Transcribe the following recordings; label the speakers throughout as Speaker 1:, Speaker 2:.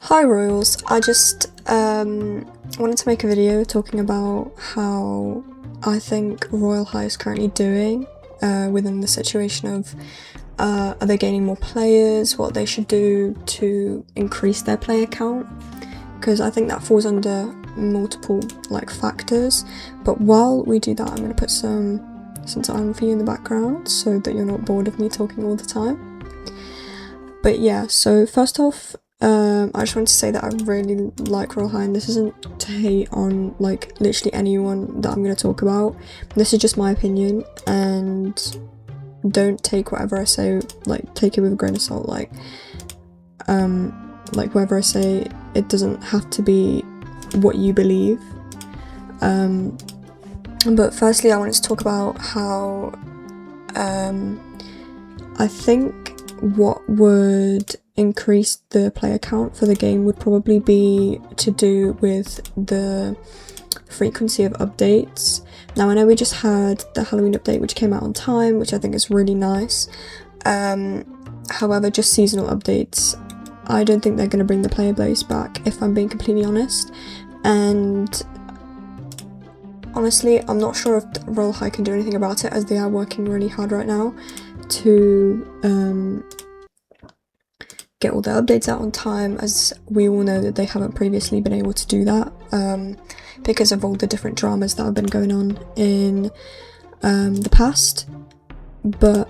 Speaker 1: Hi Royals, I just wanted to make a video talking about how I think Royale High is currently doing within the situation of are they gaining more players, what they should do to increase their player count, because I think that falls under multiple factors. But while we do that, I'm going to put some time for you in the background so that you're not bored of me talking all the time. But yeah, so first off, I just want to say that I really like Royale High, and this isn't to hate on literally anyone that I'm going to talk about. This is just my opinion, and don't take whatever I say, take it with a grain of salt. Whatever I say, it doesn't have to be what you believe. But firstly, I wanted to talk about how I think what would increase the player count for the game would probably be to do with the frequency of updates. Now, I know we just had the Halloween update, which came out on time, which I think is really nice. However, just seasonal updates, I don't think they're going to bring the player base back, if I'm being completely honest. And honestly, I'm not sure if Royale High can do anything about it, as they are working really hard right now to get all the updates out on time, as we all know that they haven't previously been able to do that because of all the different dramas that have been going on in the past. But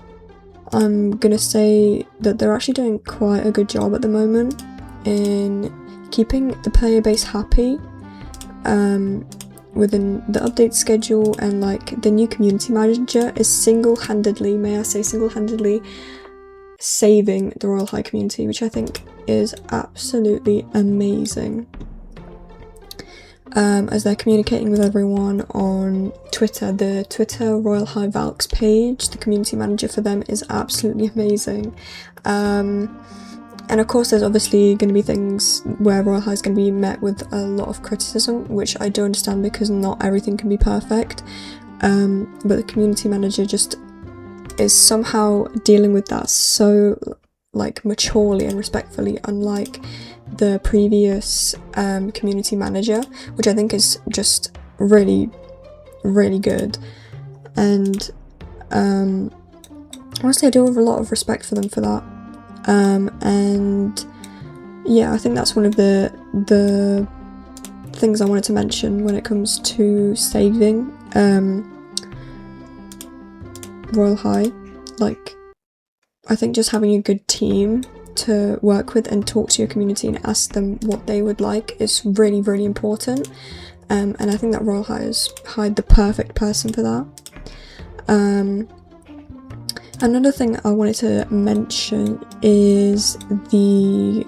Speaker 1: I'm gonna say that they're actually doing quite a good job at the moment in keeping the player base happy within the update schedule, and the new community manager is single-handedly, saving the Royale High community, which I think is absolutely amazing. As they're communicating with everyone on Twitter, the Twitter Royale High Valks page, the community manager for them is absolutely amazing. And of course, there's obviously going to be things where Royale High is going to be met with a lot of criticism, which I do understand because not everything can be perfect. But the community manager just is somehow dealing with that so maturely and respectfully, unlike the previous community manager, which I think is just really, really good. And honestly, I do have a lot of respect for them for that. And yeah, I think that's one of the things I wanted to mention when it comes to saving Royale High. I think just having a good team to work with and talk to your community and ask them what they would like is really, really important. And I think that Royale High has hired the perfect person for that. Another thing I wanted to mention is the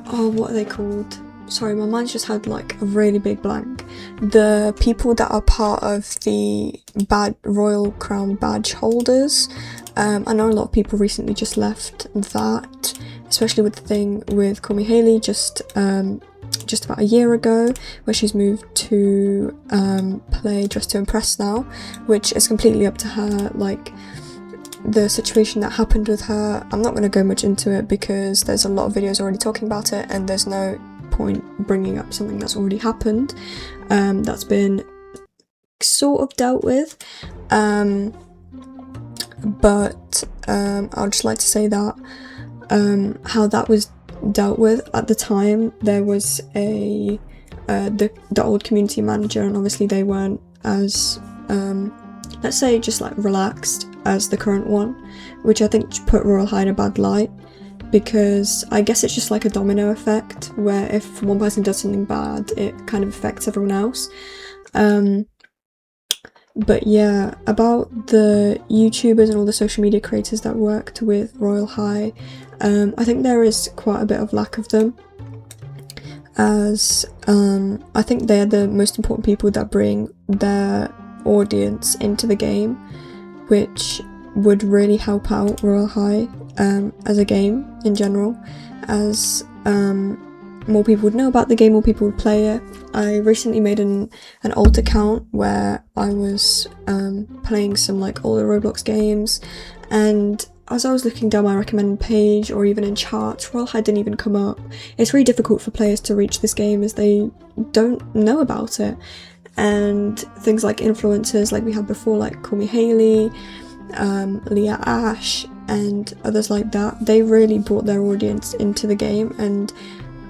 Speaker 1: what are they called? Sorry, my mind's just had a really big blank. The people that are part of the Royal Crown badge holders. I know a lot of people recently just left that, especially with the thing with Call Me Hailey just about a year ago, where she's moved to play Dress to Impress now, which is completely up to her. The situation that happened with her, I'm not going to go much into it because there's a lot of videos already talking about it, and there's no point bringing up something that's already happened. That's been sort of dealt with, but I'd just like to say that how that was dealt with at the time, there was the old community manager, and obviously they weren't as let's say just relaxed as the current one, which I think put Royale High in a bad light, because I guess it's just like a domino effect where if one person does something bad, it kind of affects everyone else. But yeah, about the YouTubers and all the social media creators that worked with Royale High, I think there is quite a bit of lack of them, as I think they're the most important people that bring their audience into the game, which would really help out Royale High as a game in general, as more people would know about the game, more people would play it. I recently made an alt account where I was playing some older Roblox games, and as I was looking down my recommended page or even in charts, Royale High didn't even come up. It's really difficult for players to reach this game as they don't know about it. And things like influencers like we had before, like Call Me Hailey, Leah Ash, and others like that, they really brought their audience into the game, and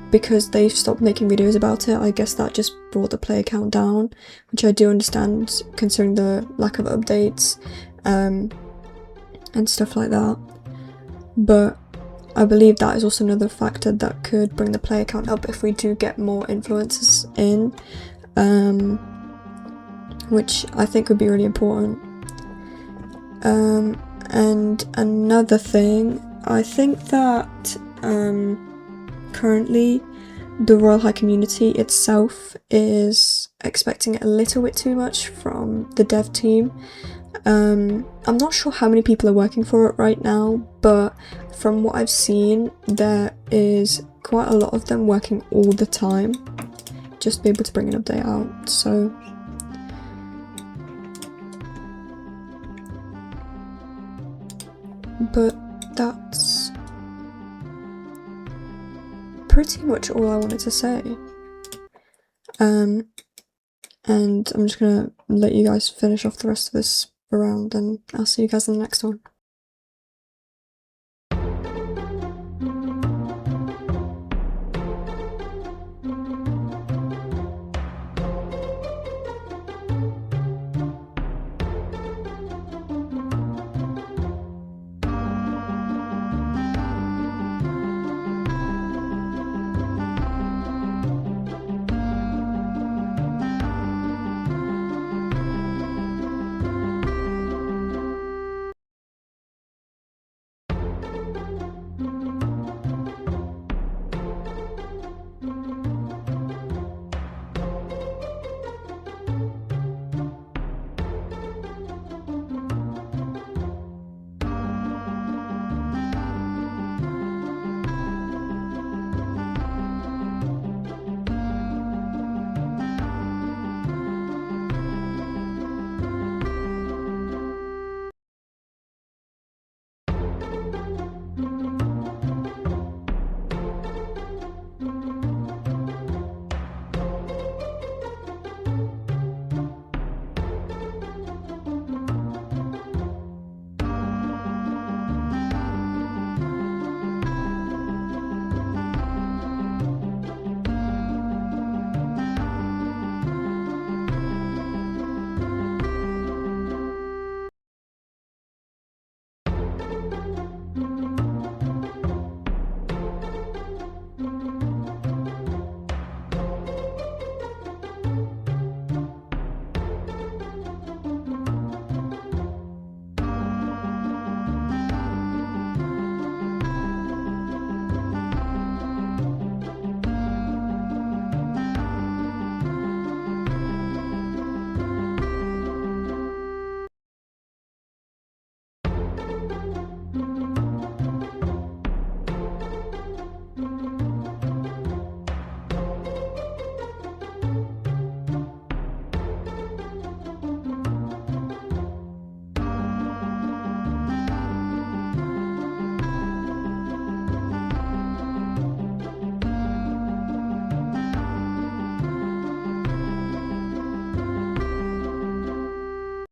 Speaker 1: because they stopped making videos about it, I guess that just brought the player count down, which I do understand considering the lack of updates and stuff like that. But I believe that is also another factor that could bring the player count up if we do get more influencers in, which I think would be really important. And another thing, I think that currently the Royale High community itself is expecting a little bit too much from the dev team. I'm not sure how many people are working for it right now, but from what I've seen, there is quite a lot of them working all the time just to be able to bring an update out. So but that's pretty much all I wanted to say. And I'm just gonna let you guys finish off the rest of this round, and I'll see you guys in the next one.